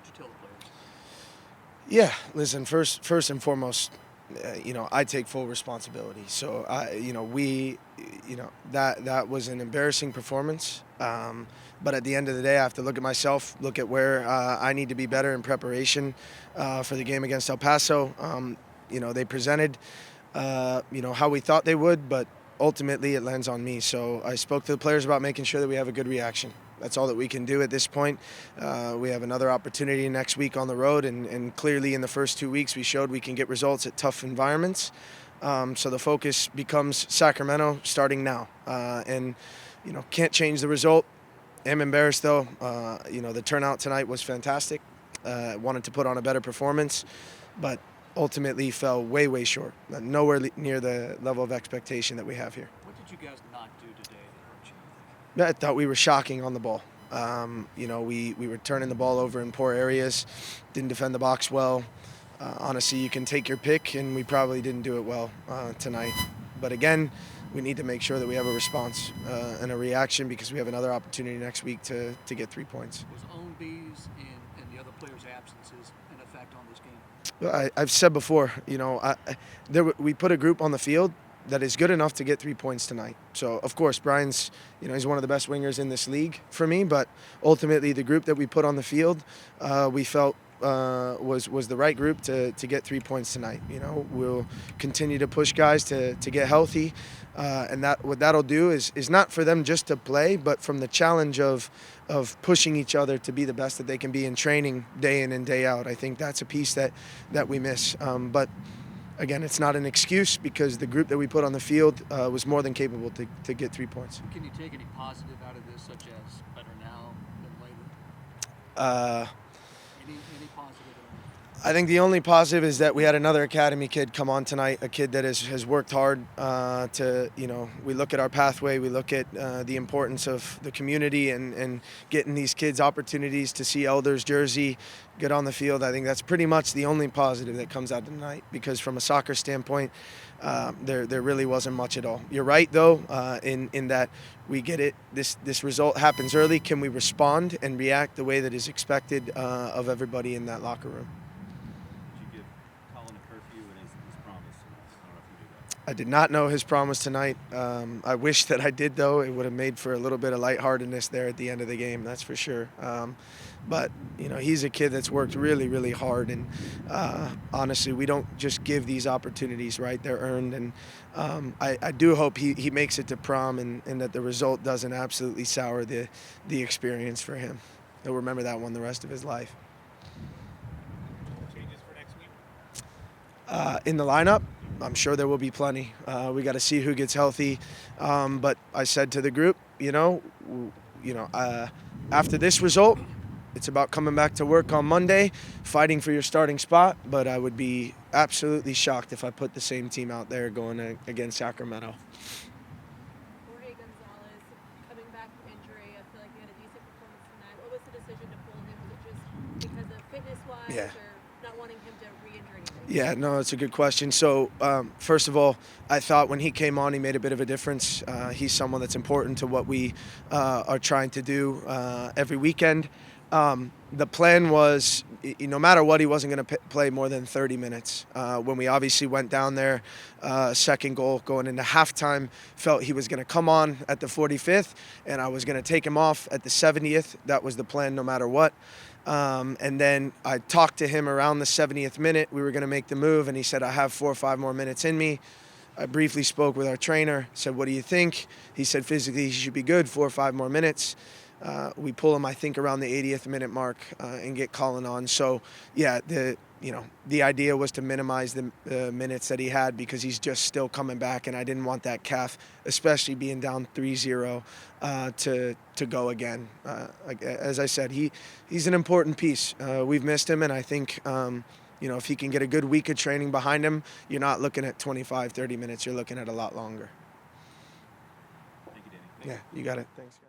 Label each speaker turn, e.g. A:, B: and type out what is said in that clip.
A: What'd you tell the players?
B: Yeah, listen, first and foremost, I take full responsibility. So that was an embarrassing performance. But at the end of the day, I have to look at myself, look at where I need to be better in preparation for the game against El Paso. They presented, how we thought they would, but ultimately it lands on me. So I spoke to the players about making sure that we have a good reaction. That's all that we can do at this point. We have another opportunity next week on the road, and clearly in the first 2 weeks we showed we can get results at tough environments. So the focus becomes Sacramento starting now. Can't change the result. Am embarrassed though. The turnout tonight was fantastic. Wanted to put on a better performance, but ultimately fell way short. Nowhere near the level of expectation that we have here.
A: What did you guys not do today that hurt you?
B: I thought we were shocking on the ball. We were turning the ball over in poor areas, didn't defend the box well. Honestly, you can take your pick, and we probably didn't do it well tonight. But again, we need to make sure that we have a response and a reaction because we have another opportunity next week to get 3 points.
A: Was Owen B's and the other players' absences an effect on this game?
B: I've said before, we put a group on the field that is good enough to get 3 points tonight. So, of course, Brian's, he's one of the best wingers in this league for me, but ultimately the group that we put on the field, we felt was the right group to get 3 points tonight. We'll continue to push guys to get healthy, and what that'll do is not for them just to play, but from the challenge of pushing each other to be the best that they can be in training day in and day out. I think that's a piece that we miss. But again, it's not an excuse because the group that we put on the field was more than capable to get 3 points.
A: Can you take any positive out of this, such as better now than later? Any positive?
B: I think the only positive is that we had another academy kid come on tonight, a kid that has worked hard we look at our pathway, we look at the importance of the community and getting these kids opportunities to see Elders jersey, get on the field. I think that's pretty much the only positive that comes out tonight because from a soccer standpoint, there really wasn't much at all. You're right, though, in that we get it. This result happens early. Can we respond and react the way that is expected of everybody in that locker room? I did not know his promise tonight. I wish that I did, though. It would have made for a little bit of lightheartedness there at the end of the game, that's for sure. But he's a kid that's worked really hard, and honestly, we don't just give these opportunities, right? They're earned, and I do hope he makes it to prom and that the result doesn't absolutely sour the experience for him. He'll remember that one the rest of his life.
C: Changes for next week?
B: In the lineup, I'm sure there will be plenty. We got to see who gets healthy. But I said to the group, after this result, it's about coming back to work on Monday, fighting for your starting spot. But I would be absolutely shocked if I put the same team out there going against Sacramento.
D: Jorge Gonzalez coming back from injury. I feel like he had a decent performance tonight. What was the decision to pull him? Was it just because of fitness-wise or not wanting him to re-injure anything?
B: Yeah, no, it's a good question. So, first of all, I thought when he came on, he made a bit of a difference. He's someone that's important to what we are trying to do every weekend. The plan was, no matter what, he wasn't going to play more than 30 minutes. When we obviously went down there, second goal going into halftime, felt he was going to come on at the 45th, and I was going to take him off at the 70th. That was the plan no matter what. And then I talked to him around the 70th minute. We were going to make the move, and he said, I have 4 or 5 more minutes in me. I briefly spoke with our trainer, said, what do you think? He said physically he should be good, 4 or 5 more minutes. We pull him, I think, around the 80th minute mark and get Colin on. So, yeah, the idea was to minimize the minutes that he had because he's just still coming back, and I didn't want that calf, especially being down 3-0, to go again. As I said, he's an important piece. We've missed him, and I think if he can get a good week of training behind him, you're not looking at 25, 30 minutes. You're looking at a lot longer.
C: Thank you, Danny.
B: Yeah, you got it. Thanks, guys.